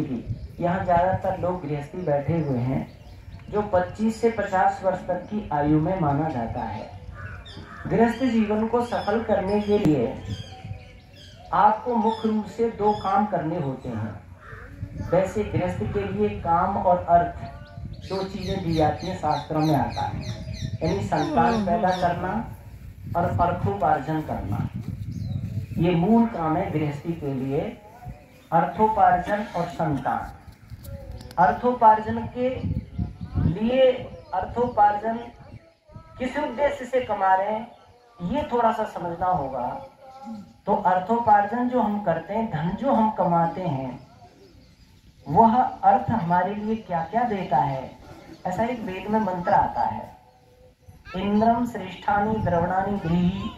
यहाँ ज्यादातर लोग गृहस्थी बैठे हुए हैं जो 25 से 50 वर्ष तक की आयु में माना जाता है। गृहस्थ जीवन को सफल करने के लिए आपको मुख्य रूप से 2 काम करने होते हैं। वैसे गृहस्थ के लिए काम और अर्थ 2 चीजें दी जाती हैं, शास्त्रों में आता है, यानी संतान पैदा करना और अर्थोपार्जन करना। ये मूल काम है गृहस्थी के लिए, अर्थोपार्जन और संतान। अर्थोपार्जन के लिए अर्थोपार्जन किस उद्देश्य से कमा रहे हैं ये थोड़ा सा समझना होगा। तो अर्थोपार्जन जो हम करते हैं, धन जो हम कमाते हैं, वह अर्थ हमारे लिए क्या क्या देता है, ऐसा एक वेद में मंत्र आता है। इंद्रम श्रेष्ठानि द्रवणानि गृही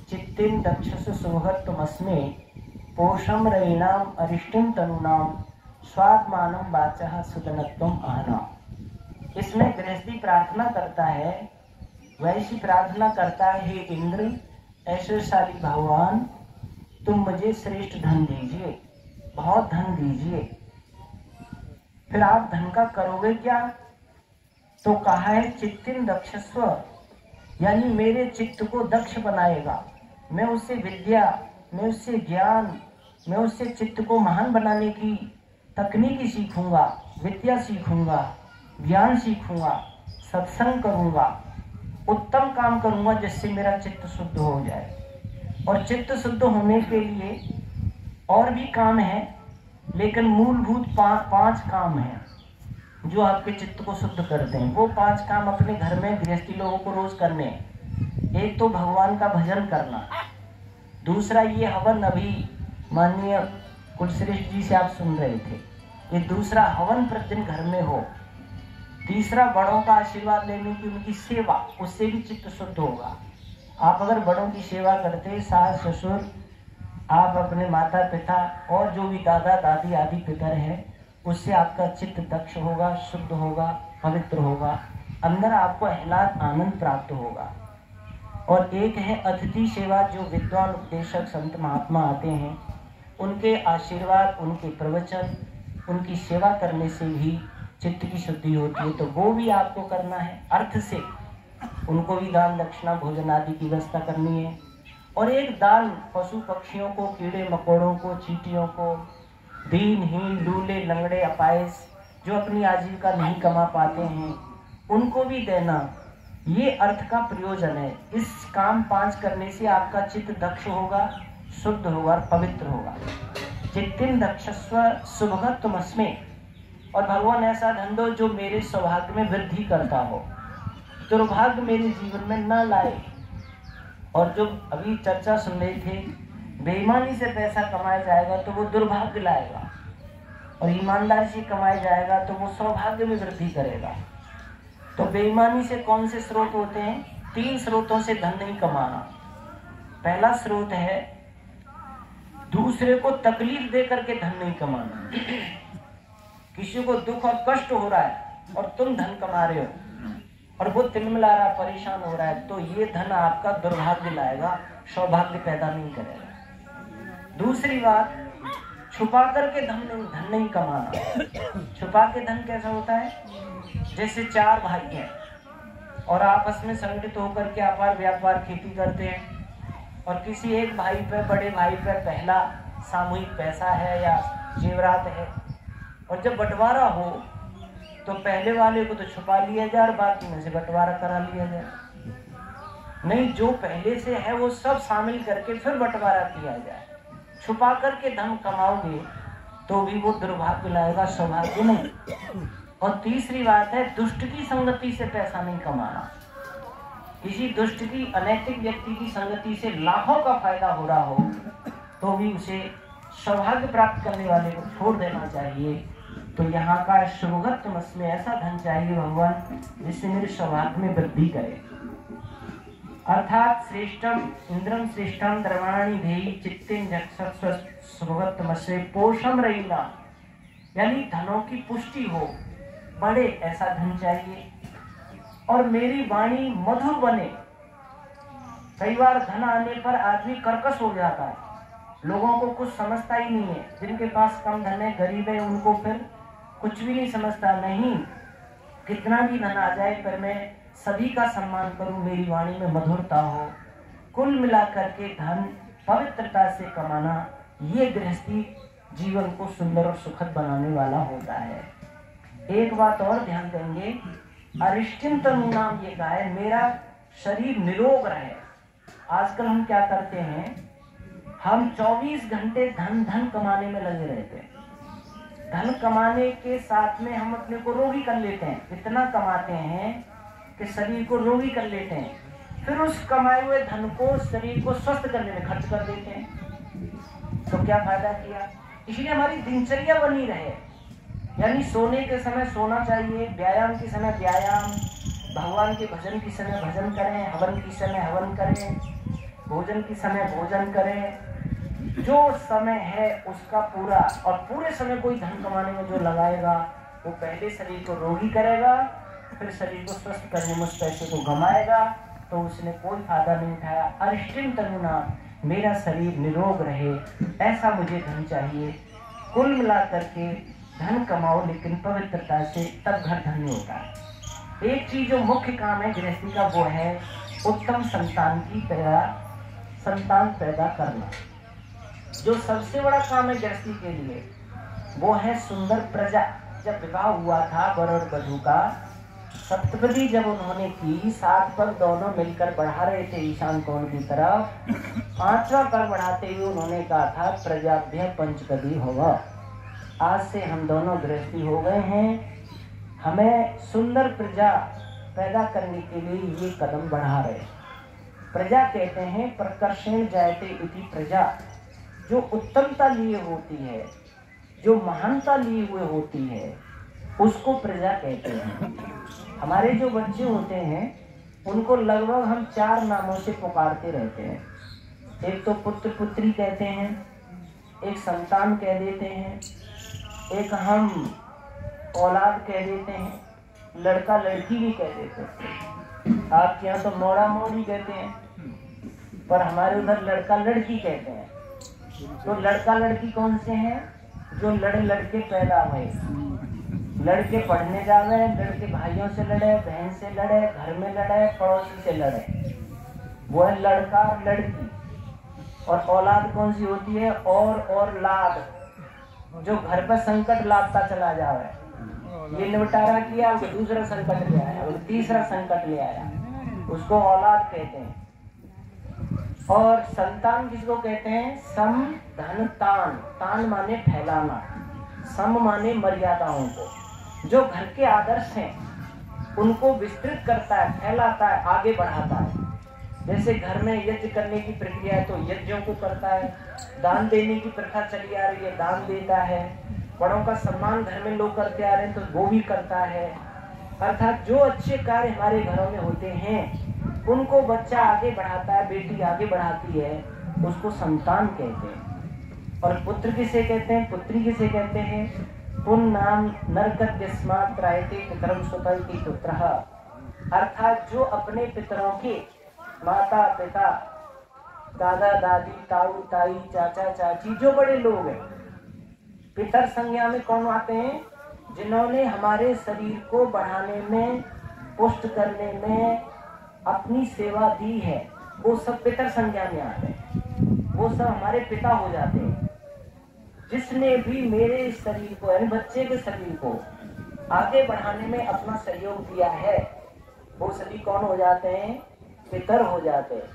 चित्तिम दक्षसु सुभगत्वमस्मे पोषम रयिणाम अरिष्टिम तनुनाम स्वात्मानम वाचः सुदनत्वम आहना। इसमें गृहस्थी प्रार्थना करता है, वैसी प्रार्थना करता है, हे इंद्र ऐश्वर्यशाली भगवान, तुम मुझे श्रेष्ठ धन दीजिए, बहुत धन दीजिए। फिर आप धन का करोगे क्या? तो कहा है चित्तिम दक्षस्व, यानी मेरे चित्त को दक्ष बनाएगा। मैं उससे विद्या, मैं उससे ज्ञान, मैं उससे चित्त को महान बनाने की तकनीकी सीखूंगा, विद्या सीखूंगा, ज्ञान सीखूंगा, सत्संग करूंगा, उत्तम काम करूंगा जिससे मेरा चित्त शुद्ध हो जाए। और चित्त शुद्ध होने के लिए और भी काम है, लेकिन मूलभूत 5 काम हैं जो आपके चित्त को शुद्ध करते हैं। वो 5 काम अपने घर में गृहस्थी लोगों को रोज करने हैं। एक तो भगवान का भजन करना, दूसरा ये हवन, अभी माननीय कुलश्रेष्ठ जी से आप सुन रहे थे, ये दूसरा हवन प्रतिदिन घर में हो। तीसरा बड़ों का आशीर्वाद लेने की उनकी सेवा, उससे भी चित्त शुद्ध होगा। आप अगर बड़ों की सेवा करते, सास ससुर, आप अपने माता पिता और जो भी दादा दादी आदि पितर हैं, उससे आपका चित्त दक्ष होगा, शुद्ध होगा, पवित्र होगा, अंदर आपको आह्लाद आनंद प्राप्त होगा। और एक है अतिथि सेवा, जो विद्वान उपदेशक संत महात्मा आते हैं, उनके आशीर्वाद, उनके प्रवचन, उनकी सेवा करने से भी चित्त की शुद्धि होती है। तो वो भी आपको करना है अर्थ से, उनको भी दान दक्षिणा भोजन आदि की व्यवस्था करनी है। और एक दान पशु पक्षियों को, कीड़े मकोड़ों को, चींटियों को, दीनहीन लूले लंगड़े अपायस जो अपनी आजीविका नहीं कमा पाते हैं, उनको भी देना, ये अर्थ का प्रयोजन है। इस काम 5 करने से आपका चित्त दक्ष होगा, शुद्ध होगा और पवित्र होगा। चित्तिम दक्षस्व सुभगत्वमस्मे, और भगवान ऐसा धन दो जो मेरे सौभाग्य में वृद्धि करता हो, दुर्भाग्य मेरे जीवन में न लाए। और जो अभी चर्चा सुन रहे थे, बेईमानी से पैसा कमाया जाएगा तो वो दुर्भाग्य लाएगा, और ईमानदारी से कमाया जाएगा तो वो सौभाग्य में वृद्धि करेगा। तो बेईमानी से कौन से स्रोत होते हैं? 3 स्रोतों से धन नहीं कमाना। पहला स्रोत है दूसरे को तकलीफ दे करके धन नहीं कमाना। किसी को दुख और कष्ट हो रहा है और तुम धन कमा रहे हो और वो तिलमिला रहा, परेशान हो रहा है, तो ये धन आपका दुर्भाग्य लाएगा, सौभाग्य पैदा नहीं करेगा। दूसरी बात, छुपा करके धन नहीं कमाना। छुपा के धन कैसा होता है? जैसे 4 भाई हैं और आपस में संगठित होकर के अपार व्यापार खेती करते हैं, और किसी एक भाई पे, बड़े भाई पे पहला सामूहिक पैसा है या जेवरात है, और जब बंटवारा हो तो पहले वाले को तो छुपा लिया जाए और बाकी में से बंटवारा करा लिया जाए। नहीं, जो पहले से है वो सब शामिल करके फिर बंटवारा किया जाए। छुपा करके धन कमाओगे तो भी वो दुर्भाग्य लाएगा, सौभाग्य नहीं। और तीसरी बात है, दुष्ट की संगति से पैसा नहीं कमाना। किसी दुष्ट की, अनैतिक व्यक्ति की संगति से लाखों का फायदा हो रहा हो तो भी उसे सौभाग्य प्राप्त करने वाले को छोड़ देना चाहिए। तो यहाँ का सुभगत्वमस्मे में ऐसा धन चाहिए भगवान जिससे मेरे सौभाग्य में वृद्धि करे। अर्थात श्रेष्ठम इंद्रम श्रेष्ठम द्रवाणी धेयी चित्तिम जक्षस्व सुभगत्वमस्मे पोषम रयिना, यानी धनों की पुष्टि हो, बढ़े, ऐसा धन चाहिए। और मेरी वाणी मधुर बने। कई बार धन आने पर आदमी कर्कश हो जाता है, लोगों को कुछ समझता ही नहीं है। जिनके पास कम धन है, गरीब है, उनको फिर कुछ भी नहीं समझता। नहीं, कितना भी धन आ जाए पर मैं सभी का सम्मान करूं, मेरी वाणी में मधुरता हो। कुल मिलाकर के धन पवित्रता से कमाना, ये गृहस्थी जीवन को सुंदर और सुखद बनाने वाला होता है। एक बात और ध्यान देंगे, अरिष्टिम तनु नाम ये कहा है, मेरा शरीर निरोग रहे। आजकल हम क्या करते हैं, हम 24 घंटे धन धन कमाने में लगे रहते हैं। धन कमाने के साथ में हम अपने को रोगी कर लेते हैं। इतना कमाते हैं कि शरीर को रोगी कर लेते हैं, फिर उस कमाए हुए धन को शरीर को स्वस्थ करने में खर्च कर देते हैं। तो क्या फायदा किया? इसलिए हमारी दिनचर्या बनी रहे, यानी सोने के समय सोना चाहिए, व्यायाम के समय व्यायाम, भगवान के भजन के समय भजन करें, हवन के समय हवन करें, भोजन के समय भोजन करें। जो समय है उसका पूरा, और पूरे समय कोई धन कमाने में जो लगाएगा वो पहले शरीर को रोगी करेगा, फिर शरीर को स्वस्थ करने में उस पैसे को गमाएगा, तो उसने कोई फायदा नहीं उठाया। अरिष्टिम तनुना, मेरा शरीर निरोग रहे, ऐसा मुझे धन चाहिए। कुल मिलाकर के धन कमाओ लेकिन पवित्रता से, तब घर धन्य होता है। एक चीज जो मुख्य काम है गृहस्थी का, वो है उत्तम संतान पैदा करना। जो सबसे बड़ा काम है गृहस्थी के लिए, वो है सुंदर प्रजा। जब विवाह हुआ था वर और वधू का, सप्तपदी जब उन्होंने की, 7 पग दोनों मिलकर बढ़ा रहे थे ईशान कोण की तरफ, 5वां पग बढ़ाते हुए उन्होंने कहा था प्रजाभ्य पंचपदी होगा। आज से हम दोनों गृहस्थी हो गए हैं, हमें सुंदर प्रजा पैदा करने के लिए ये कदम बढ़ा रहे। प्रजा कहते हैं प्रकर्षण जायते इति प्रजा, जो उत्तमता लिए होती है, जो महानता लिए हुए होती है, उसको प्रजा कहते हैं। हमारे जो बच्चे होते हैं उनको लगभग हम 4 नामों से पुकारते रहते हैं। एक तो पुत्र पुत्री कहते हैं, एक संतान कह देते हैं, एक हम औलाद कह देते हैं, लड़का लड़की भी कह देते हैं। आपके यहाँ तो मोड़ा मोड़ी कहते हैं, पर हमारे उधर लड़का लड़की कहते हैं। तो लड़का लड़की कौन से हैं? जो लड़के पैदा हुए, लड़के पढ़ने जावे, लड़के भाइयों से लड़े, बहन से लड़े, घर में लड़े, पड़ोसी से लड़े, वो है लड़का और लड़की। और औलाद कौन सी होती है? और लाद, जो घर पर संकट लादता चला जावे। ये निपटारा किया, वो दूसरा संकट ले आया, वो तीसरा संकट ले आया, उसको औलाद कहते हैं। और संतान किसको कहते हैं? सम धन तान, तान माने फैलाना, सम माने मर्यादाओं को। जो घर के आदर्श हैं उनको विस्तृत करता है, फैलाता है, आगे बढ़ाता है। जैसे घर में यज्ञ करने की प्रक्रिया है तो यज्ञों को करता है, दान देने की प्रथा चली आ रही है, दान देता है, बड़ों का सम्मान घर में लोग करते आ रहे हैं तो वो भी करता है। अर्थात जो अच्छे कार्य हमारे घरों में होते हैं उनको बच्चा आगे बढ़ाता है, बेटी आगे बढ़ाती है, उसको संतान कहते हैं। और पुत्र किसे कहते हैं? पुत्री किसे कहते हैं? पुन नाम नरकस्मात् त्रायते पितरं सुतैति पुत्रः, अर्थात जो अपने पितरों के माता पिता, दादा दादी, ताऊ ताई, चाचा चाची, जो बड़े लोग हैं, पितर संज्ञा में कौन आते हैं? जिन्होंने हमारे शरीर को बढ़ाने में, पुष्ट करने में अपनी सेवा दी है, वो सब पितर संज्ञा में आते हैं, वो सब हमारे पिता हो जाते हैं। जिसने भी मेरे शरीर को, यानी बच्चे के शरीर को आगे बढ़ाने में अपना सहयोग दिया है, वो सभी कौन हो जाते हैं? पितर हो जाते हैं।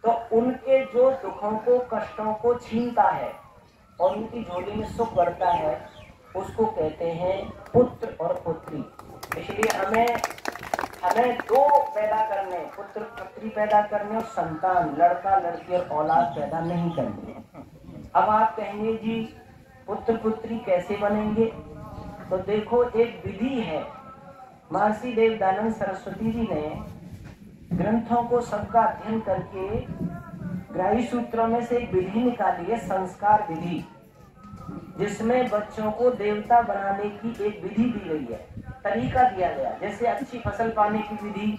तो उनके जो दुखों को, कष्टों को छीनता है और उनकी झोली में सुख बढ़ता है, उसको कहते हैं पुत्र और पुत्री। इसलिए हमें 2 पैदा करने, पुत्र पुत्री पैदा करने, और संतान, लड़का लड़की और औलाद पैदा नहीं करनी। अब आप कहेंगे जी पुत्र पुत्री कैसे बनेंगे? तो देखो एक विधि है। महर्षि देवदानंद सरस्वती जी ने ग्रंथों को सबका अध्ययन करके ग्राही सूत्रों में से एक विधि निकाली है, संस्कार विधि, जिसमें बच्चों को देवता बनाने की एक विधि दी गई है, तरीका दिया गया। जैसे अच्छी फसल पाने की विधि,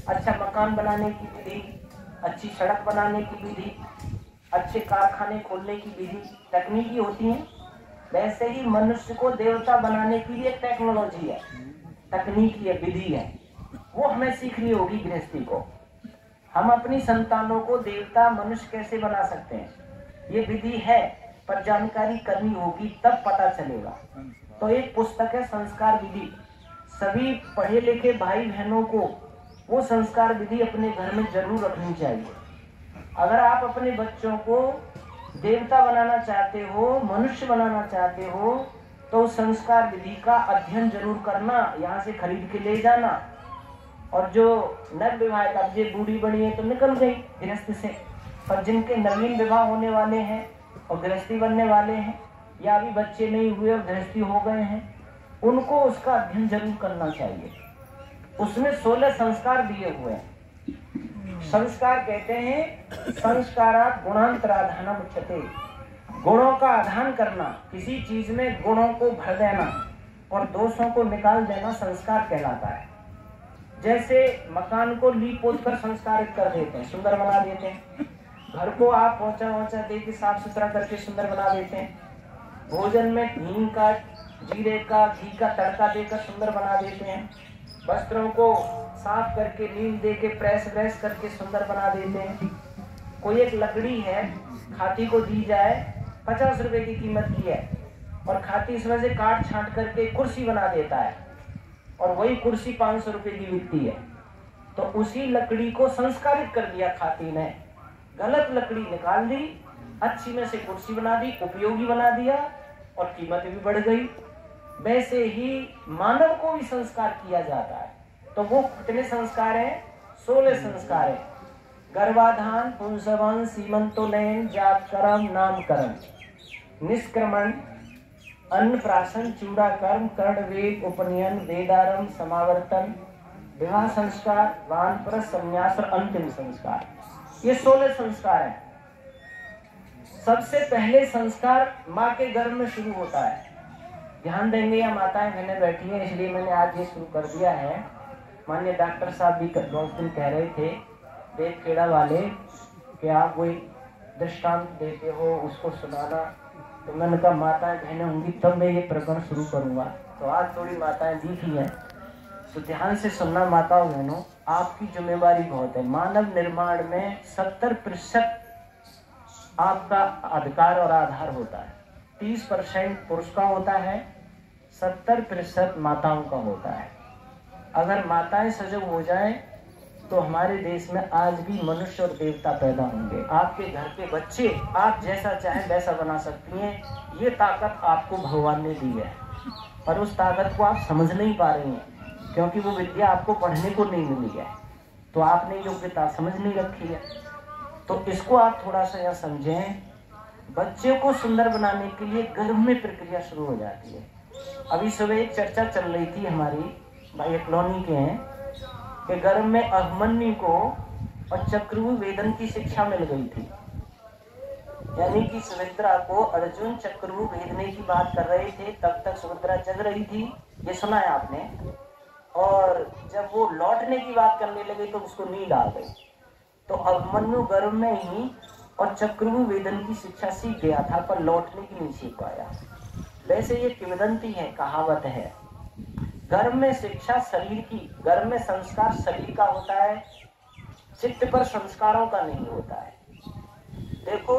अच्छा मकान बनाने की विधि, अच्छी सड़क बनाने की विधि, अच्छे कारखाने खोलने की विधि तकनीकी होती है, वैसे ही मनुष्य को देवता बनाने की भी एक टेक्नोलॉजी है, तकनीकी है, विधि है। वो हमें सीखनी होगी गृहस्थी को। हम अपनी संतानों को देवता मनुष्य कैसे बना सकते हैं, ये विधि है, पर जानकारी करनी होगी, तब पता चलेगा। तो एक पुस्तक है संस्कार विधि। सभी पढ़े लिखे भाई बहनों को वो संस्कार विधि अपने घर में जरूर रखनी चाहिए। अगर आप अपने बच्चों को देवता बनाना चाहते हो, मनुष्य बनाना चाहते हो, तो संस्कार विधि का अध्ययन जरूर करना, यहाँ से खरीद के ले जाना। और जो नव विवाहित, अब ये बूढ़ी बड़ी है तो निकल गई गृहस्थ से, पर जिनके नवीन विवाह होने वाले हैं और गृहस्थी बनने वाले हैं, या अभी बच्चे नहीं हुए और गृहस्थी हो गए हैं, उनको उसका अध्ययन जरूर करना चाहिए। उसमें 16 संस्कार दिए हुए हैं। संस्कार कहते हैं संस्कारात् गुणांतराधानम् उच्यते। गुणों का आधान करना, किसी चीज में गुणों को भर देना और दोषों को निकाल देना संस्कार कहलाता है। जैसे मकान को लीप पोत कर संस्कारित कर देते हैं, सुंदर बना देते हैं। घर को आप पोंछा वोंछा दे के साफ सुथरा करके सुंदर बना देते हैं। भोजन में हींग का, जीरे का, घी का तड़का देकर सुंदर बना देते हैं। वस्त्रों को साफ करके नीम दे के प्रेस व्रेस करके सुंदर बना देते हैं। कोई एक लकड़ी है, खाती को दी जाए, 50 रुपए की कीमत की है, और खाती इसमें से काट छांट करके कुर्सी बना देता है, और वही कुर्सी 500 रुपए की बिकती है। तो उसी लकड़ी को संस्कारित कर दिया खाती ने, गलत लकड़ी निकाल दी, अच्छी में से कुर्सी बना दी, उपयोगी बना दिया, और कीमत भी बढ़ गई। वैसे ही मानव को भी संस्कार किया जाता है। तो वो कितने संस्कार हैं? 16 संस्कार है। गर्भाधान, पुंसवन, सीमंतोलयन, जातकर्म, नामकरण, निष्क्रमण, अन्नप्राशन, चूड़ाकर्म, कर्णवेद, उपनयन, वेदारंभ, समावर्तन, विवाह संस्कार, वानप्रस्थ, संन्यास और अंतिम संस्कार। ये 16 संस्कार हैं। सबसे पहले संस्कार माँ के गर्भ में शुरू होता है। ध्यान देंगे, या माताएं बहनें बैठी हैं, इसलिए मैंने आज ये शुरू कर दिया है। माननीय डॉक्टर साहब भी उस दिन कह रहे थे देवखेड़ा वाले कि आप कोई दृष्टांत देते हो, उसको सुनाना। तो मैंने कहा माताएं बहनें होंगी तब मैं ये प्रकरण शुरू करूंगा। तो आज थोड़ी माताएं दिखी हैं, तो ध्यान से सुनना माताओं बहनों, आपकी जिम्मेवारी बहुत है। मानव निर्माण में 70% आपका अधिकार और आधार होता है। 30% पुरुष का होता है, 70% माताओं का होता है। अगर माताएं सजग हो जाएं तो हमारे देश में आज भी मनुष्य और देवता पैदा होंगे। आपके घर के बच्चे आप जैसा चाहें वैसा बना सकती हैं। ये ताकत आपको भगवान ने दी है, पर उस ताकत को आप समझ नहीं पा रही हैं, क्योंकि वो विद्या आपको पढ़ने को नहीं मिली है, तो आपने योग्यता समझ नहीं रखी है। तो इसको आप थोड़ा सा यह समझें। बच्चे को सुंदर बनाने के लिए गर्भ में प्रक्रिया शुरू हो जाती है। अभी सुबह एक चर्चा चल रही थी हमारी, भाई कॉलोनी के हैं, कि गर्भ में अभिमन्यु को और चक्रव्यूह वेदन की शिक्षा मिल गई थी। यानी कि सुमित्रा को अर्जुन चक्रव्यूह भेदने की बात कर रहे थे, तब तक सुमित्रा जग रही थी, ये सुना है आपने। और जब वो लौटने की बात करने लगे तो उसको नींद आ गई। तो अभिमन्यु गर्भ में ही और चक्रव्यूह वेदन की शिक्षा सीख गया था, पर लौटने की नहीं सीख पाया। वैसे ये किंवदंती है, कहावत है। गर्भ में शिक्षा शरीर की, गर्भ में संस्कार शरीर का होता है, चित्त पर संस्कारों का नहीं होता है। देखो,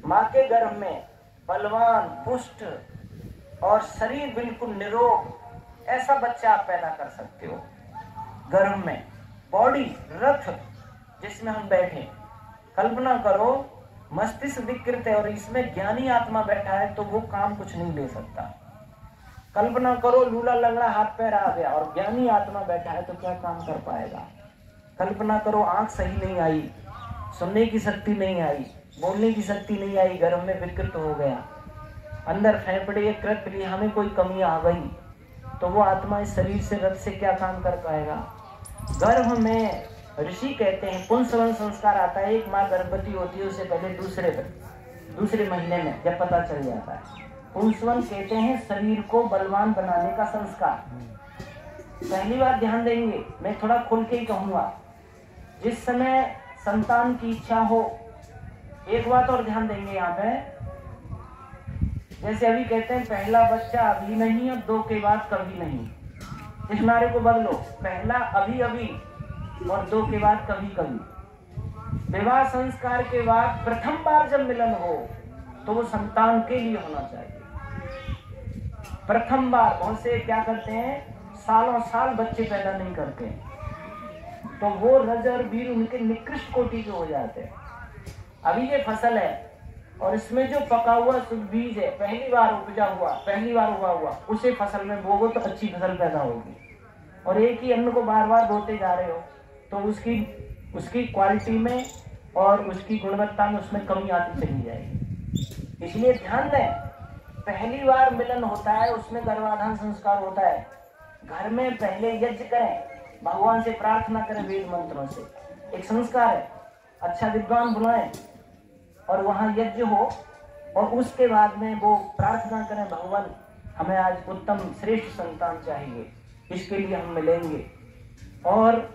माँ के गर्भ में बलवान, पुष्ट और शरीर बिल्कुल निरोग, ऐसा बच्चा आप पैदा कर सकते हो। गर्भ में बॉडी रथ जिसमें हम बैठे, कल्पना करो मस्तिष्क विकृत है और इसमें ज्ञानी आत्मा बैठा है, तो वो काम कुछ नहीं ले सकता। कल्पना करो लूला लंगड़ा हाथ पैर आ गया और ज्ञानी आत्मा बैठा है, तो क्या काम कर पाएगा। कल्पना करो आंख सही नहीं आई, सुनने की शक्ति नहीं आई, बोलने की शक्ति नहीं आई, गर्भ में विकृत हो गया, अंदर फेफड़े कृत लिए हमें कोई कमी आ गई, तो वो आत्मा इस शरीर से रथ से क्या काम कर पाएगा। गर्भ में ऋषि कहते हैं पुंसवन संस्कार आता है। एक माँ गर्भवती होती है, उससे पहले दूसरे महीने में जब पता चल जाता है, पुंसवन कहते हैं शरीर को बलवान बनाने का संस्कार। पहली बार ध्यान देंगे, मैं थोड़ा खुल के ही कहूंगा, जिस समय संतान की इच्छा हो एक बात और ध्यान देंगे यहाँ पे, जैसे अभी कहते हैं पहला बच्चा अभी नहीं और 2 के बाद कभी नहीं, इस नारे को बदलो, पहला अभी अभी और 2 के बाद कभी कभी। विवाह संस्कार के बाद प्रथम बार जब मिलन हो तो वो संतान के लिए होना चाहिए। प्रथम बार बहुत से क्या करते हैं, सालों साल बच्चे पैदा नहीं करते, तो वो रज और वीर उनके निकृष्ट कोटि के हो जाते हैं। अभी ये फसल है और इसमें जो पका हुआ शुद्ध बीज है, पहली बार उपजा हुआ, पहली बार उगा हुआ, उसे फसल में बोगो तो अच्छी फसल पैदा होगी। और एक ही अन्न को बार बार बोते जा रहे हो तो उसकी क्वालिटी में और उसकी गुणवत्ता में उसमें कमी आती चली जाएगी। इसलिए ध्यान दें, पहली बार मिलन होता है उसमें गर्भाधान संस्कार होता है। घर में पहले यज्ञ करें, भगवान से प्रार्थना करें वेद मंत्रों से, एक संस्कार है। अच्छा विद्वान बुलाएं और वहां यज्ञ हो और उसके बाद में वो प्रार्थना करें, भगवान हमें आज उत्तम श्रेष्ठ संतान चाहिए, इसके लिए हम मिलेंगे। और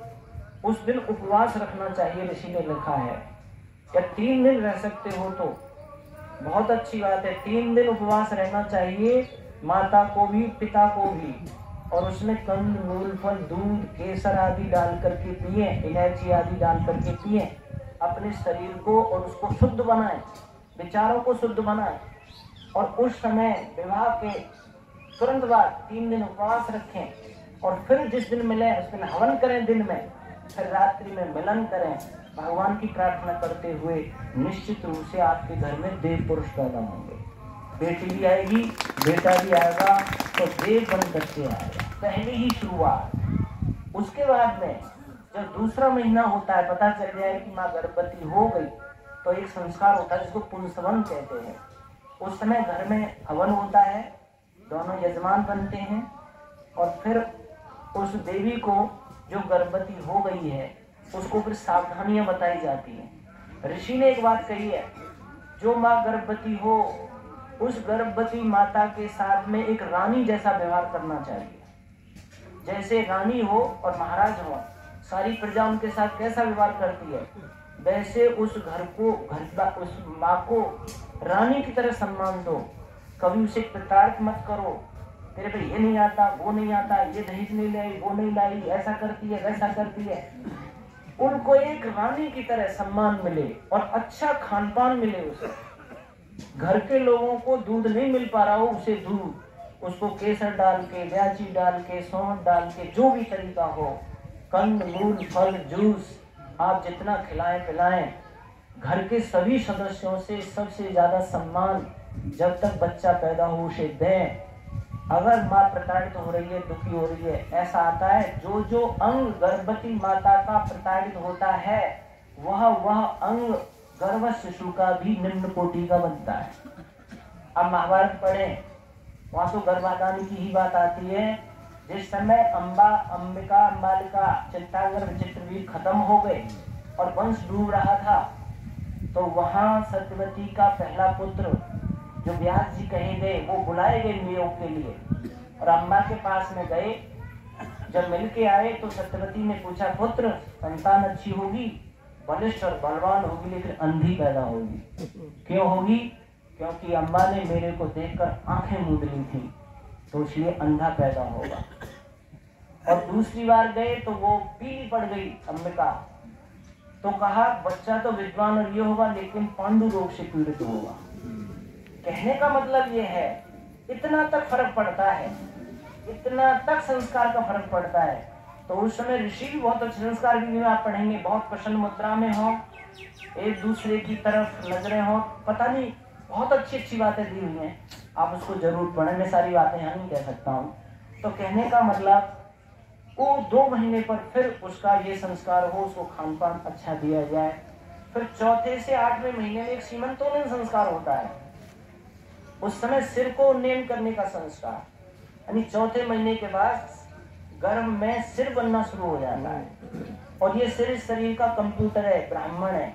उस दिन उपवास रखना चाहिए, ऋषि ने लिखा है। या 3 दिन रह सकते हो तो बहुत अच्छी बात है, 3 दिन उपवास रहना चाहिए, माता को भी पिता को भी। और उसमें कंद मूल फल दूध केसर आदि डाल करके पिए, इलायची आदि डाल करके पिए, अपने शरीर को और उसको शुद्ध बनाएं, विचारों को शुद्ध बनाएं। और उस समय विवाह के तुरंत बाद 3 दिन उपवास रखें और फिर जिस दिन मिले उस दिन हवन करें दिन में, फिर रात्रि में मिलन करें, भगवान की प्रार्थना करते हुए निश्चित रूप से आपके घर में देव पुरुष पैदा होंगे। बेटी भी आएगी, बेटा भी आएगा, तो देव बन करके आएगा, पहली ही शुरुआत। उसके बाद में जब दूसरा महीना होता है, पता चल जाए कि माँ गर्भवती हो गई, तो एक संस्कार होता है जिसको पुंसवन कहते हैं। उस समय घर में हवन होता है, दोनों यजमान बनते हैं और फिर उस देवी को जो गर्भवती हो गई है उसको फिर सावधानियां बताई जाती हैं। ऋषि ने एक बात कही है, जो माँ गर्भवती हो उस गर्भवती माता के साथ में एक रानी जैसा व्यवहार करना चाहिए। जैसे रानी हो और महाराज हो, सारी प्रजा उनके साथ कैसा व्यवहार करती है, वैसे उस उस माँ को रानी की तरह सम्मान दो। कभी उसे प्रताड़ित मत करो, तेरे पे ये नहीं आता, वो नहीं आता, ये दहेज नहीं लाई, वो नहीं लाई, ऐसा करती है वैसा करती है। उनको एक रानी की तरह सम्मान मिले और अच्छा खान पान मिले उसे। घर के लोगों को दूध नहीं मिल पा रहा हो, उसे दूध, उसको केसर डाल के, इलायची डाल के, सौंठ डाल के, जो भी तरीका हो, कंद मूल फल जूस आप जितना खिलाएं पिलाएं। घर के सभी सदस्यों से सबसे ज्यादा सम्मान जब तक बच्चा पैदा हो उसे दें। अगर माँ प्रताड़ित हो रही है, दुखी हो रही है, ऐसा आता है जो जो अंग गर्भवती माता का प्रताड़ित होता है वह अंग गर्भ शिशु का भी निम्न कोटि का बनता है। अब महाभारत पढ़ें, वहां तो गर्भाधान की ही बात आती है। जिस समय अंबालिका चित्तांगर चित्रवीर खत्म हो गए और वंश डूब रहा था, तो वहां सत्यवती का पहला पुत्र जो व्यास जी कहे गए, वो बुलाए गए नियोग के लिए और अम्बा के पास में गए। जब मिलके आए तो सत्यवती ने पूछा, पुत्र संतान अच्छी होगी, बलिष्ठ और बलवान होगी, लेकिन अंधी पैदा होगी। क्यों होगी? क्योंकि अम्बा ने मेरे को देखकर आंखें मूंद ली थी, तो इसलिए अंधा पैदा होगा। और दूसरी बार गए तो वो पीली पड़ गई अंबिका, तो कहा बच्चा तो विद्वान और ये होगा, लेकिन पांडु रोग से पीड़ित होगा। कहने का मतलब ये है, इतना तक फर्क पड़ता है, इतना तक संस्कार का फर्क पड़ता है। तो उस समय ऋषि भी बहुत अच्छे संस्कार की आप पढ़ेंगे, बहुत प्रसन्न मुद्रा में हो, एक दूसरे की तरफ नजरें हो, पता नहीं बहुत अच्छी अच्छी बातें दी हुई हैं, आप उसको जरूर पढ़ें। मैं सारी बातें यहाँ नहीं कह सकता हूँ। तो कहने का मतलब वो 2 महीने पर फिर उसका ये संस्कार हो, उसको खान पान अच्छा दिया जाए। फिर चौथे से 8वें महीने में एक सीमंतोलन संस्कार होता है। उस समय सिर को उन्नयन करने का संस्कार, यानी चौथे महीने के बाद गर्भ में सिर बनना शुरू हो जाता है। और ये सिर शरीर का कंप्यूटर है, ब्राह्मण है।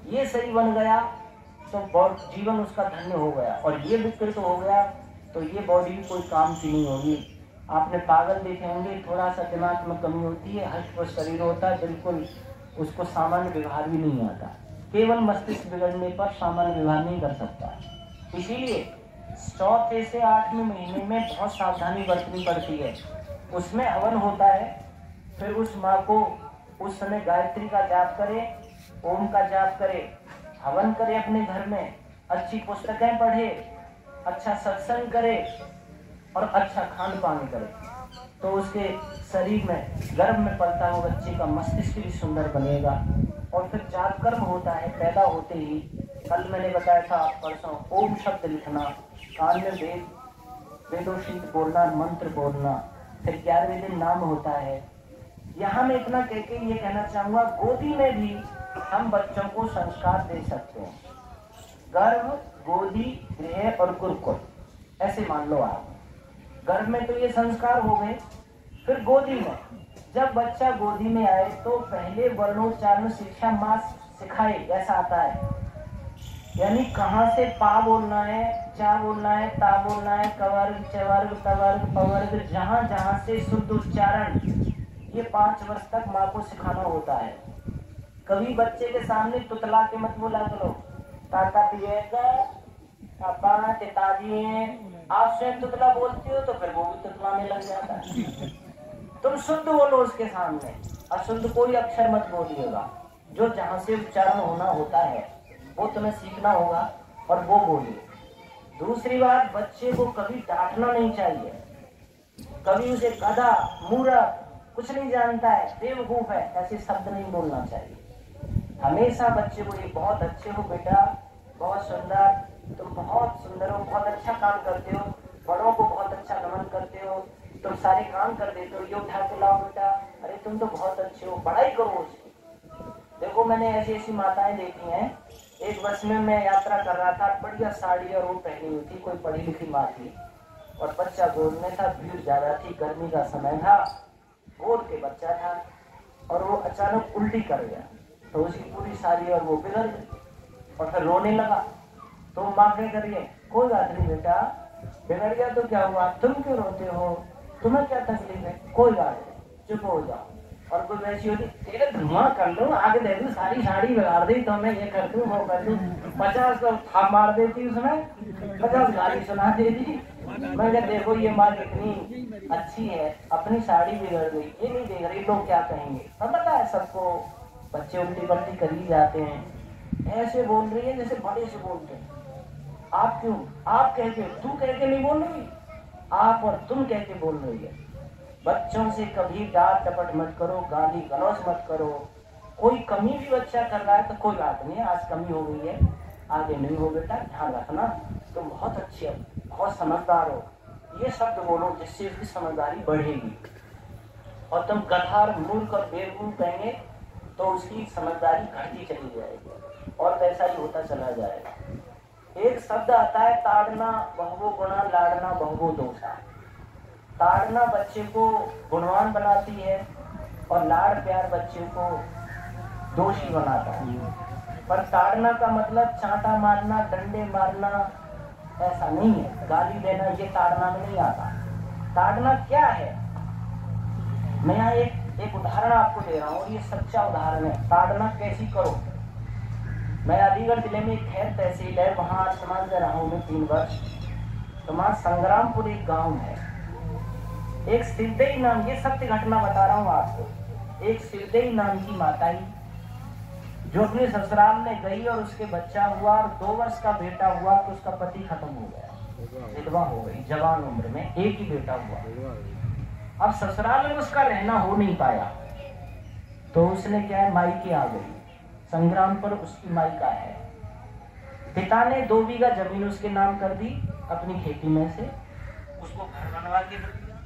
ये सही बन गया तो जीवन उसका धन्य हो गया, और ये विकृत हो गया तो ये बॉडी कोई काम की नहीं होगी। आपने पागल देखे होंगे, थोड़ा सा दिमाग में कमी होती है, हष्ट पुष्ट शरीर होता है, बिल्कुल उसको सामान्य व्यवहार भी नहीं आता। केवल मस्तिष्क बिगड़ने पर सामान्य व्यवहार नहीं कर सकता। इसीलिए चौथे से 8वें महीने में बहुत सावधानी बरतनी पड़ती है। उसमें हवन होता है, फिर उस माँ को उस समय गायत्री का जाप करे, ओम का जाप करे, हवन करे, अपने घर में अच्छी पुस्तकें पढ़े, अच्छा सत्संग करे और अच्छा खान पान करे, तो उसके शरीर में, गर्भ में पलता हुआ बच्चे का मस्तिष्क भी सुंदर बनेगा। और फिर जाप कर्म होता है, पैदा होते ही कल मैंने बताया था परसों, ओम शब्द लिखना, कान में वेदोशीत बोलना, मंत्र बोलना, फिर 11वें दिन नाम होता है। यहाँ मैं इतना कह के ये कहना चाहूंगा, गोदी में भी हम बच्चों को संस्कार दे सकते हैं। गर्भ, गोदी, गृह और गुरुकुल, ऐसे मान लो आप। गर्भ में तो ये संस्कार हो गए, फिर गोदी में जब बच्चा गोदी में आए तो पहले वर्णोच्चारण शिक्षा माँ सिखाए, ऐसा आता है। यानी कहाँ से पा बोलना है, चा बोलना है, ता बोलना है, कवर्ग, चवर्ग, तवर्ग, पवर्ग, जहाँ जहाँ से शुद्ध उच्चारण, ये 5 वर्ष तक माँ को सिखाना होता है। कभी बच्चे के सामने तुतला के मत बोला करो, ताता पिएगा, पापा पिताजी हैं, आप स्वयं तुतला बोलती हो तो फिर वो भी तुतलाने लग जाता है। तुम शुद्ध बोलो उसके सामने, अशुद्ध कोई अक्षर मत बोलिएगा। जो जहाँ से उच्चारण होना होता है वो तुम्हें सीखना होगा और वो बोलिए। दूसरी बात, बच्चे को कभी डांटना नहीं चाहिए। कभी उसे गधा, मूर्ख, कुछ नहीं जानता है, बेवकूफ है, ऐसे शब्द नहीं बोलना चाहिए। हमेशा बच्चे को ये बहुत अच्छे हो बेटा, बहुत सुंदर, तुम बहुत सुंदर हो, बहुत अच्छा काम करते हो, बड़ों को बहुत अच्छा नमन करते हो, तुम सारे काम कर देते हो, ये उठा के लाओ बेटा, अरे तुम तो बहुत अच्छे हो, बड़ाई करो उसकी। देखो मैंने ऐसी ऐसी माताएं देखी हैं। एक बस में मैं यात्रा कर रहा था, बढ़िया साड़ी और वो पहनी हुई थी, कोई पढ़ी लिखी माँ थी और बच्चा गोद में था, भीड़ ज्यादा थी, गर्मी का समय था, गोद के बच्चा था और वो अचानक उल्टी कर गया, तो उसकी पूरी साड़ी और वो बिगड़ गई और फिर रोने लगा। तो माँ क्या करिए, कोई बात नहीं बेटा, बिगड़ गया तो क्या हुआ, तुम क्यों रोते हो, तुम्हें क्या तकलीफ है, कोई बात नहीं, चुप हो जाओ। और कोई वैसी होती, तेरे धुआं कर लो, आगे दे दूं, सारी साड़ी बिगाड़ दी तो मैं ये कर दूं, वो कर दूं, 50 तो थाप मार देती उसमें, 50 गाली सुना देती। मैं क्या, देखो ये माँ कितनी अच्छी है, अपनी साड़ी बिगड़ गई, ये नहीं देख रही, लोग क्या कहेंगे। सब पता है सबको, बच्चे उल्टी पल्टी कर ही जाते हैं। ऐसे बोल रही है जैसे बड़े से बोलते हैं। आप क्यों, आप कह के, तू कह के नहीं बोल रही, आप और तुम कह के बोल रही है। बच्चों से कभी डांट टपट मत करो, गाली गलौज मत करो। कोई कमी भी बच्चा कर रहा है तो कोई बात नहीं, आज कमी हो गई है, आगे नहीं हो बेटा, ध्यान रखना, तुम बहुत अच्छी हो, बहुत समझदार हो, ये शब्द बोलो जिससे उसकी समझदारी बढ़ेगी। और तुम गधा, मूर्ख और बेवकूफ कहेंगे तो उसकी समझदारी घटती चली जाएगी और वैसा ही होता चला जाएगा। एक शब्द आता है ताड़ना बहुवो गुणा, लाड़ना बहुवो दोषा। ताड़ना बच्चे को गुणवान बनाती है और लाड़ प्यार बच्चे को दोषी बनाता है। पर ताड़ना का मतलब चांटा मारना, डंडे मारना ऐसा नहीं है, गाली देना ये ताड़ना में नहीं आता। ताड़ना क्या है, मैं यहाँ एक उदाहरण आपको दे रहा हूँ, ये सच्चा उदाहरण है। ताड़ना कैसी करो, मैं अलीगढ़ जिले में एक खैर तहसील है, वहाँ समाज में रहा हूँ मैं 3 वर्ष। तो वहाँ संग्रामपुर एक गांव है, एक सिरदेई नाम, ये सत्य घटना बता रहा हूँ आपको। एक सिरदेई नाम की माता जो अपने ससुराल में गई और उसके बच्चा हुआ और 2 वर्ष का बेटा हुआ तो उसका पति खत्म हो गया, विधवा हो गई, जवान उम्र में, एक ही बेटा हुआ। अब ससुराल में उसका रहना हो नहीं पाया तो उसने क्या है, मायके आ गई। संग्राम पर उसकी मायका है। पिता ने 2 बीघा जमीन उसके नाम कर दी अपनी खेती में से, उसको घर बनवा के दिया।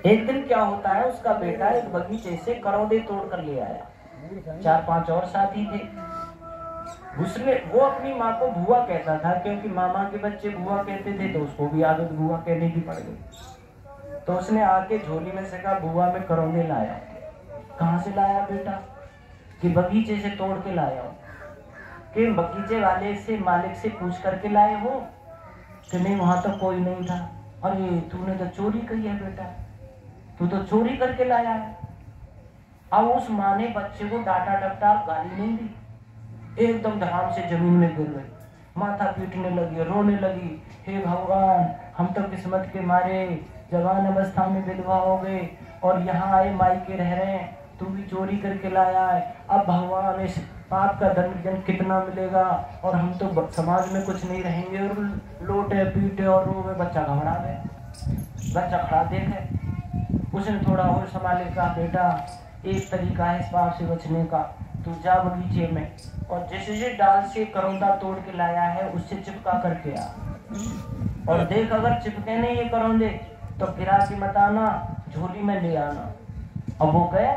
एक दिन क्या होता है, उसका बेटा एक बगीचे से करौंदे तोड़ कर ले आया, 4-5 और साथी थे। उसमें वो अपनी माँ को बुआ कहता था, क्योंकि मामा के बच्चे बुआ कहते थे तो उसको भी आदत बुआ कहने की पड़ गई। तो उसने आके झोली में से कहा, बुआ में करौंदे लाया। कहाँ से लाया बेटा? कि बगीचे से तोड़ के लाया हो। कि बगीचे वाले से, मालिक से पूछ करके लाए हो? कि नहीं, वहां तो कोई नहीं था। अरे तूने तो चोरी की है बेटा, तू तो चोरी करके लाया है। अब उस माँ ने बच्चे को डांटा डपटा, गाली नहीं दी, एकदम धड़ाम से जमीन में गिर गई, माथा पीटने लगी, रोने लगी, हे भगवान, हम तो किस्मत के मारे जवान अवस्था में विधवा हो गए और यहाँ आए मायके रह रहे हैं, तू भी चोरी करके लाया है, अब भगवान इस पाप का दंड कितना मिलेगा और हम तो समाज में कुछ नहीं रहेंगे। और लोटे पीटे और रोवे, बच्चा घबरा गया, बच्चा खड़ा देखे, उसने थोड़ा और संभाले, कहा बेटा एक तरीका है इस पाप से बचने का, तू जा बगीचे में और जैसे डाल से करौंदा तोड़ के लाया है उससे चिपका करके आ, और देख अगर चिपके नहीं ये करौंदे तो गिरा के मत आना, झोली में ले आना। अब वो गया,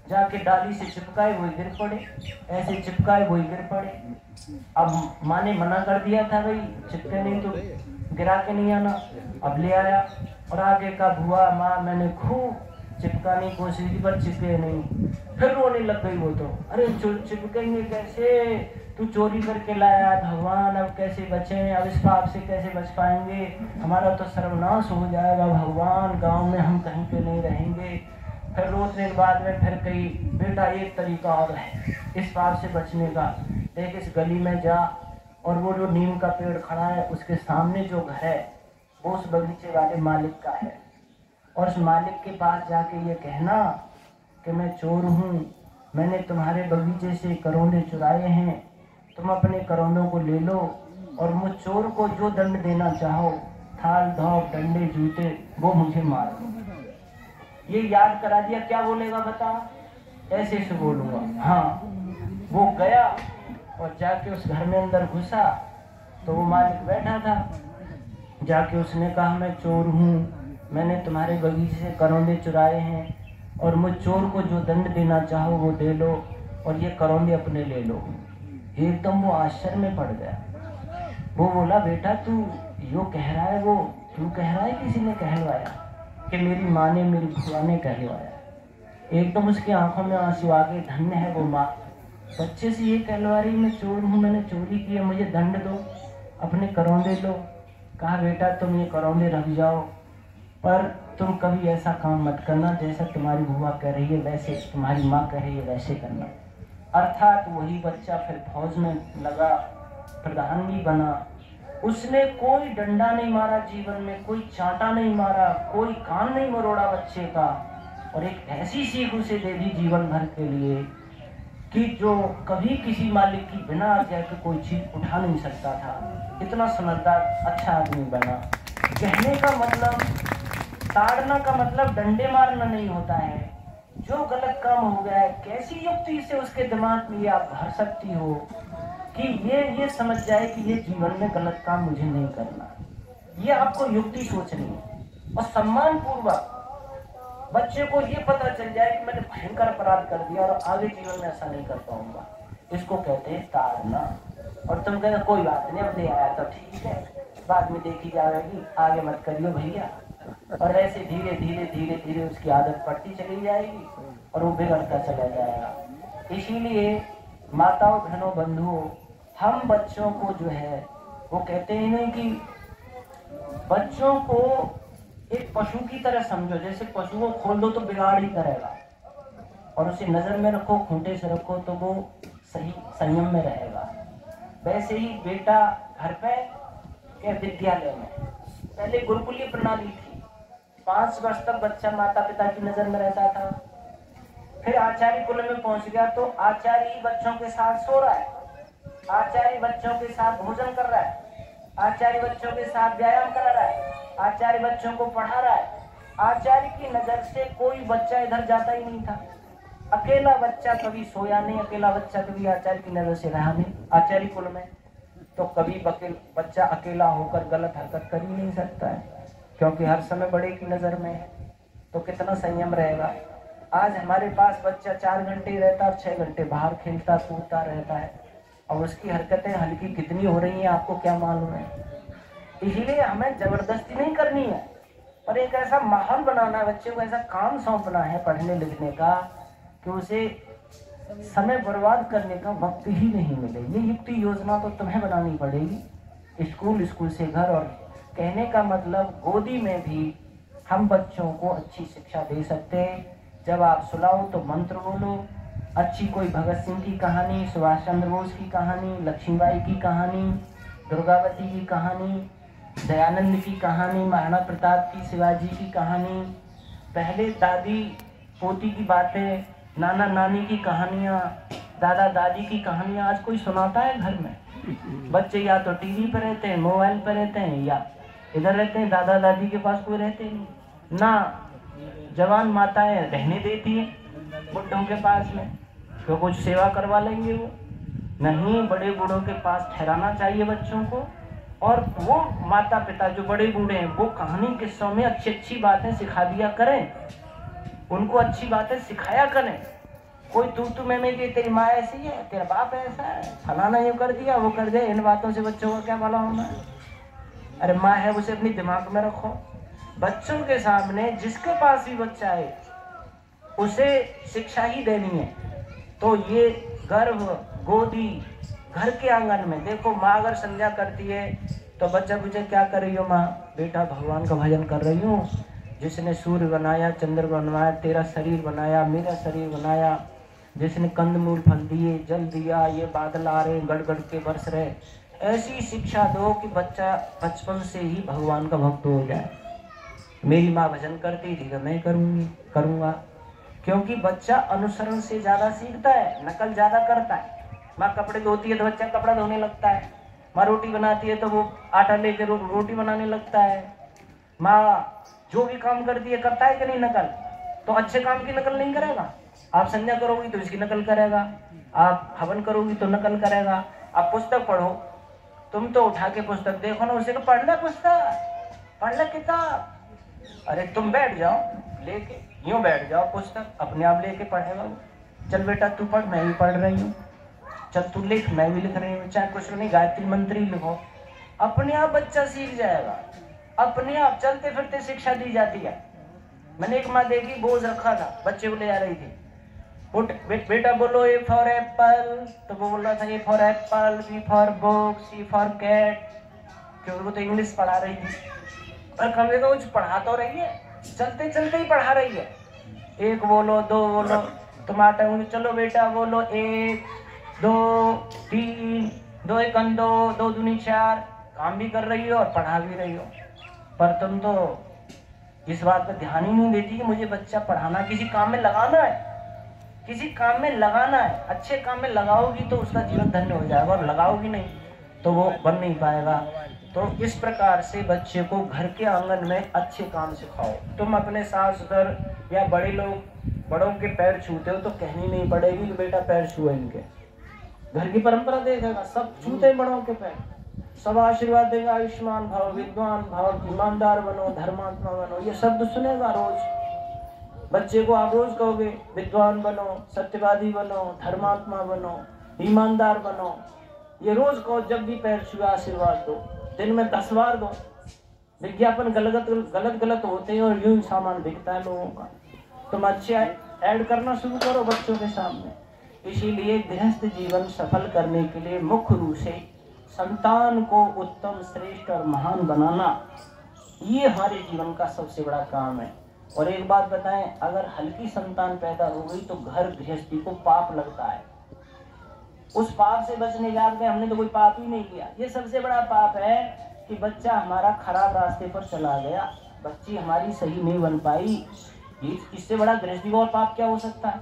जाके डाली से चिपकाए वही गिर पड़े, ऐसे चिपकाए वही गिर पड़े। अब माँ ने मना कर दिया था भाई चिपके नहीं तो गिरा के नहीं आना, अब ले आया और आगे का बुआ माँ मैंने खूब चिपकाने की कोशिश की पर चिपके नहीं, फिर रोने लग गई वो तो, अरे चिपकेंगे कैसे, तू चोरी करके लाया है भगवान, अब कैसे बचे, अब इस पाप से कैसे बच पाएंगे, हमारा तो सर्वनाश हो जाएगा भगवान, गांव में हम कहीं पे नहीं रहेंगे। फिर रोकने के बाद में फिर कही बेटा एक तरीका और है इस पाप से बचने का, देख इस गली में जा और वो जो नीम का पेड़ खड़ा है उसके सामने जो घर है वो उस बगीचे वाले मालिक का है, और उस मालिक के पास जाके ये कहना कि मैं चोर हूँ, मैंने तुम्हारे बगीचे से करौंदे चुराए हैं, तुम अपने करौंदों को ले लो और मुझ चोर को जो दंड देना चाहो, थाल धौप डंडे जूते, वो मुझे मार दो। ये याद करा दिया, क्या बोलेगा बता, ऐसे से बोलूंगा। हाँ, वो गया और जाके उस घर में अंदर घुसा तो वो मालिक बैठा था, जाके उसने कहा मैं चोर हूँ, मैंने तुम्हारे बगीचे से करौंदे चुराए हैं और मुझ चोर को जो दंड देना चाहो वो दे लो और ये करौंदे अपने ले लो। एकदम वो आश्चर्य में पड़ गया, वो बोला बेटा तू यो कह रहा है, वो क्यों कह रहा है, किसी ने कहलवाया कि मेरी माँ ने, मेरी बुआ ने कहलवाया। एकदम उसकी आंखों में आंसू आ गए, धन्य है वो माँ, बच्चे से ये कहलवा रही मैं चोर हूँ, मैंने चोरी की है, मुझे दंड दो, अपने करौंदे लो। कहा बेटा तुम ये करौंदे रख जाओ, पर तुम कभी ऐसा काम मत करना जैसा तुम्हारी बुआ कह रही है वैसे, तुम्हारी माँ कह रही है वैसे करना। अर्थात वही बच्चा फिर फौज में लगा, प्रधान भी बना, उसने कोई डंडा नहीं मारा जीवन में, कोई चांटा नहीं मारा, कोई कान नहीं मरोड़ा बच्चे का, और एक ऐसी सीख उसे दे दी जीवन भर के लिए कि जो कभी किसी मालिक की बिना आज्ञा के कोई चीज उठा नहीं सकता था। इतना समझदार अच्छा आदमी बना। कहने का मतलब, ताड़ना का मतलब डंडे मारना नहीं होता है। जो गलत काम हो गया है, कैसी युक्ति से उसके दिमाग में आप भर सकती हो कि ये समझ जाए कि ये जीवन में गलत काम मुझे नहीं करना, ये आपको युक्ति सोचनी है। और सम्मान पूर्वक बच्चे को ये पता चल जाए कि मैंने भयंकर अपराध कर दिया और आगे जीवन में ऐसा नहीं कर पाऊंगा, इसको कहते हैं ताड़ना। और तुम कहते कोई बात नहीं, अब दे आया तो ठीक है, बाद में देखी जाएगी, आगे मत करियो भैया, और ऐसे धीरे धीरे धीरे धीरे उसकी आदत पड़ती चली जाएगी और वो बिगड़ता चला जाएगा। इसीलिए माताओं बहनों बंधुओं, हम बच्चों को जो है वो कहते हैं नहीं कि बच्चों को एक पशु की तरह समझो, जैसे पशु को खोल दो तो बिगाड़ ही करेगा, और उसे नजर में रखो, खूंटे से रखो तो वो सही संयम में रहेगा। वैसे ही बेटा घर पे या विद्यालय में, पहले गुरुकुलीय प्रणाली थी, 5 वर्ष तक बच्चा माता पिता की नजर में रहता था, फिर आचार्य कुल में पहुंच गया तो आचार्य ही बच्चों के साथ सो रहा है, आचार्य बच्चों के साथ भोजन कर रहा है, आचार्य बच्चों के साथ व्यायाम करा रहा है, आचार्य बच्चों को पढ़ा रहा है। आचार्य की नजर से कोई बच्चा इधर जाता ही नहीं था। अकेला बच्चा कभी सोया नहीं, अकेला बच्चा कभी आचार्य की नजर से रहा नहीं आचार्य कुल में, तो कभी बच्चा अकेला होकर गलत हरकत कर ही नहीं सकता है, क्योंकि हर समय बड़े की नजर में है, तो कितना संयम रहेगा। आज हमारे पास बच्चा 4 घंटे रहता और 6 घंटे बाहर खेलता कूदता रहता है, और उसकी हरकतें हल्की कितनी हो रही हैं आपको क्या मालूम है। इसलिए हमें जबरदस्ती नहीं करनी है, और एक ऐसा माहौल बनाना है, बच्चे को ऐसा काम सौंपना है पढ़ने लिखने का कि उसे समय बर्बाद करने का वक्त ही नहीं मिले। ये युक्ति योजना तो तुम्हें बनानी पड़ेगी, स्कूल से घर। और कहने का मतलब गोदी में भी हम बच्चों को अच्छी शिक्षा दे सकते हैं, जब आप सुलाओ तो मंत्र बोलो, अच्छी कोई भगत सिंह की कहानी, सुभाष चंद्र बोस की कहानी, लक्ष्मीबाई की कहानी, दुर्गावती की कहानी, दयानंद की कहानी, महाराणा प्रताप की, शिवाजी की कहानी, पहले दादी पोती की बातें, नाना नानी की कहानियाँ, दादा दादी की कहानियाँ आज कोई सुनाता है घर में? बच्चे या तो टीवी पर रहते हैं, मोबाइल पर रहते हैं, या इधर रहते हैं, दादा दादी के पास कोई रहते नहीं ना। जवान माताएं रहने देती हैं बुढ़ों के पास में, तो कुछ सेवा करवा लेंगे वो नहीं। बड़े बूढ़ों के पास ठहराना चाहिए बच्चों को, और वो माता पिता जो बड़े बूढ़े हैं वो कहानी किस्सों में अच्छी अच्छी बातें सिखा दिया करें, उनको अच्छी बातें सिखाया करें। कोई तू मैं कि तेरी माँ ऐसी है, तेरा बाप ऐसा है, फलाना ये कर दिया वो कर दिया, इन बातों से बच्चों को क्या भला होना है? अरे माँ है उसे अपनी दिमाग में रखो। बच्चों के सामने जिसके पास भी बच्चा है उसे शिक्षा ही देनी है। तो ये गर्भ गोदी घर के आंगन में देखो, माँ अगर संध्या करती है तो बच्चा पूछे क्या कर रही हो माँ? बेटा भगवान का भजन कर रही हूँ, जिसने सूर्य बनाया, चंद्र बनाया, तेरा शरीर बनाया, मेरा शरीर बनाया, जिसने कंदमूल फल दिए, जल दिया, ये बादल आ रहे गड़गड़ के बरस रहे। ऐसी शिक्षा दो कि बच्चा बचपन से ही भगवान का भक्त हो जाए। मेरी माँ भजन करती थी तो मैं करूँगा, क्योंकि बच्चा अनुसरण से ज्यादा सीखता है, नकल ज्यादा करता है। माँ कपड़े धोती है तो बच्चा कपड़ा धोने लगता है, माँ रोटी बनाती है तो वो आटा लेकर रोटी बनाने लगता है। माँ जो भी काम करती है करता है कि नहीं नकल? तो अच्छे काम की नकल नहीं करेगा। आप संध्या करोगी तो इसकी नकल करेगा, आप हवन करोगी तो नकल करेगा। आप पुस्तक पढ़ो, तुम तो उठा के पुस्तक देखो ना, उसे पढ़ ले पुस्तक, पढ़ ले किताब। अरे तुम बैठ जाओ लेके, यूं बैठ जाओ, पुस्तक अपने आप लेके पढ़ेगा वो। चल बेटा तू पढ़, मैं भी पढ़ रही हूँ, चल तू लिख, मैं भी लिख रही हूँ, चाहे कुछ नहीं गायत्री मंत्र ही लिखो, अपने आप बच्चा सीख जाएगा। अपने आप चलते फिरते शिक्षा दी जाती है। मैंने एक माँ देखी, बोझ रखा था, बच्चे को ले जा रही थी, बेटा बोलो ए फॉर एप्पल, तो वो बोल रहा था A for apple, B for book, C for cat, क्योंकि वो तो इंग्लिश पढ़ा रही थी। और कभी तो कुछ पढ़ा तो रही है, चलते चलते ही पढ़ा रही है। एक बोलो, दो बोलो, टमाटर, चलो बेटा बोलो 1 2 3, 2 1 2, 2 दूनी 4, काम भी कर रही हो और पढ़ा भी रही हो। पर तुम तो इस बात पर ध्यान ही नहीं देती कि मुझे बच्चा पढ़ाना, किसी काम में लगाना है, किसी काम में लगाना है। अच्छे काम में लगाओगी तो उसका जीवन धन्य हो जाएगा, और लगाओगी नहीं तो वो बन नहीं पाएगा। तो इस प्रकार से बच्चे को घर के आंगन में अच्छे काम सिखाओ। तुम अपने सास ससुर या बड़े लोग बड़ों के पैर छूते हो तो कहनी नहीं पड़ेगी कि बेटा पैर छुए इनके। घर की परंपरा देखेगा, सब छूते हैं बड़ों के पैर, सब आशीर्वाद देगा, आयुष्मान भव, विद्वान भव, ईमानदार बनो, धर्मात्मा बनो, ये शब्द सुनेगा रोज। बच्चे को आप रोज कहोगे विद्वान बनो, सत्यवादी बनो, धर्मात्मा बनो, ईमानदार बनो, ये रोज कहो। जब भी पैर छुए आशीर्वाद दो, दिन में 10 बार दो। विज्ञापन गलत होते हैं और यूं सामान बिकता है लोगों का। तुम अच्छे ऐड करना शुरू करो बच्चों के सामने। इसीलिए गृहस्थ जीवन सफल करने के लिए मुख्य रूप से संतान को उत्तम, श्रेष्ठ और महान बनाना, ये हमारे जीवन का सबसे बड़ा काम है। और एक बात बताएं, अगर हल्की संतान पैदा हो गई तो घर गृहस्थी को पाप लगता है। उस पाप से बचने याद में हमने तो कोई पाप ही नहीं किया। ये सबसे बड़ा पाप है कि बच्चा हमारा खराब रास्ते पर चला गया, बच्ची हमारी सही नहीं बन पाई। इससे बड़ा गृहस्थी और पाप क्या हो सकता है?